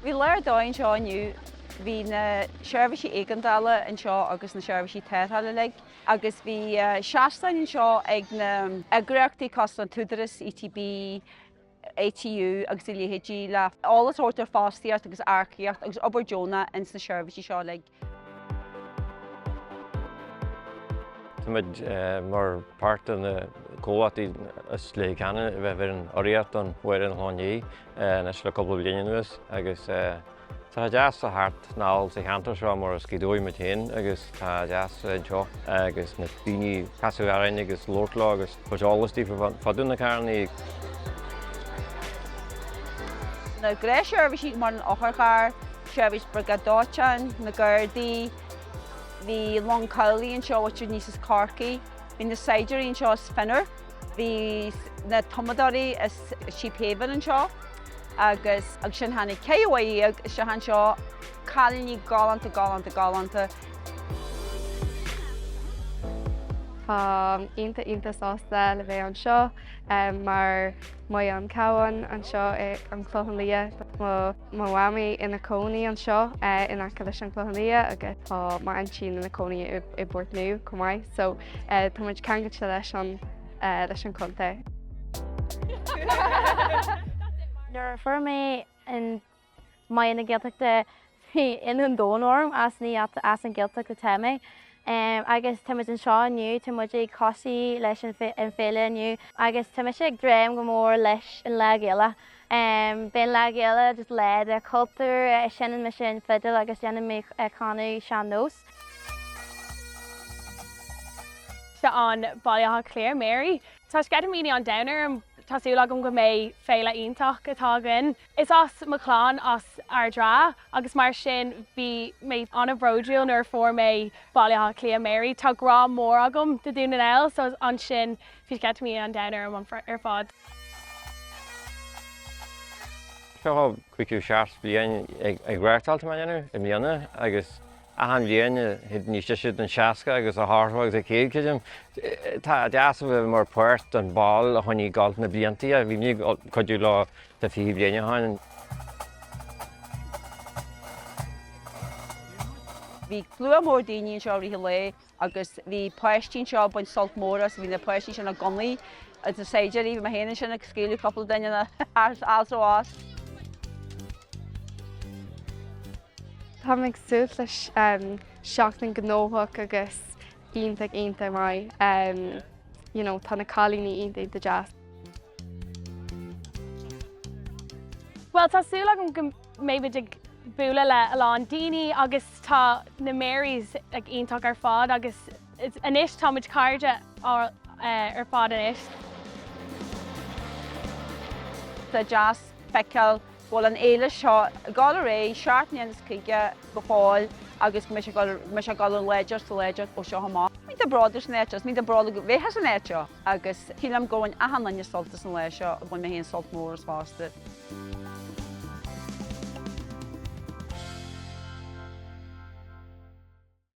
Bhí leir dóin seo aniu, bhí na Seirbhísí Éigeandála an seo agus na Seirbhísí Téithe le, agus bhí seastainn seo ag na eagreachtaí cósta túdaras ETB, áitiúla agus líhéidí le álas ortar fástaíart agus arcaíocht agus obair Jóna ins na Seirbhísí seo le. Táid mar páirt na cóhataí is léicána bheith an oíocht an bhuiir an tháiní nes le coppla bliain nuas agus tá deas a thart náil sa cheantar seo mar scídóí matéin agus tá deas anseo agus na daoine casúhairine agus lortlá agus fáilistí fadú na carnaí. Na gré Seirbhísí mar an otharcharr, Seirbhís dóiteáin, na Gardaí, bhí longcailíonn seo whitú níos is carcaí, bhí na Seirbhísí seo spinner, bhí na tomadáí is sípéhan an seo, agus sin hána céhhaí agus se han seo cáilíní gálanta. Ionta sásta le bheith an seo mar mai an cabhain an seo an chlochán Liath má bhhaimí ina cónaí an seo éineacht leis an chlochán Liath agus tá má an sin ina cónaí I bord nua chomh, so táid ceangaid se leis an conta. Nuair fuair mé in mai ina gceilteachta in an dónorm as ní as an gceilteach go téime. Agus táid an seo aniu, táid ag cosí leis an fhéile aniu, agus táid sé ag dréim go mór leis an le eile. Ben le eile just lead a cultúr sinan me sin fidal agus dhéanam mé canú sean nós. Se an Bhailigh Claire Máire. Tá scadamíní an downer Tásúla go mé fhéile ionintach atá gan. Is as chomh as ar drá, agus mar sin bhí mé anna bróidriúil nuair fuair mé Bhailigh Claire Máire. Tá grá mór agam de dúna eil, so an sin bhí scadamí an downer ar fád. Seo cuiiciú seaas bliain ag réirtáilta maidana I mbliana agus ahan bhíon hid níos siad an seaasca agus a thárthóg a céad. Tá deas bh mar páirt an ball a tháinig gáil na bliantaí a bhí ní chuidú lá de fií bliaine háin. Bhí glua mór daoine seo ríthe le agus bhí páistín seo buin salt móras, bhí na páistí sin na gomlaí a Seirbhísí bhí héana sin ag scéalú coppla daine na as. Tá ag suas leis seachtain gnólach agus ionta mai tá na cáilíní ionta jazz. Well, tásúla go mébid ag bualadh le lán daoine agus tá na Máires ag ionintach ar fád agus anois táid cairde ar fád anois. Tá jazz feiceáil bhfuil an éileas seo gáil ré seaartnaíon chuige go fáil agus me se gáil an léidir sa léidir ó seo hamá. Mí de bráidir néitis, mí de brála go bhéthe an éiteo agus cílam ggóin ahanana soltas an lei seo a bhain mé héon solt mór as fásta.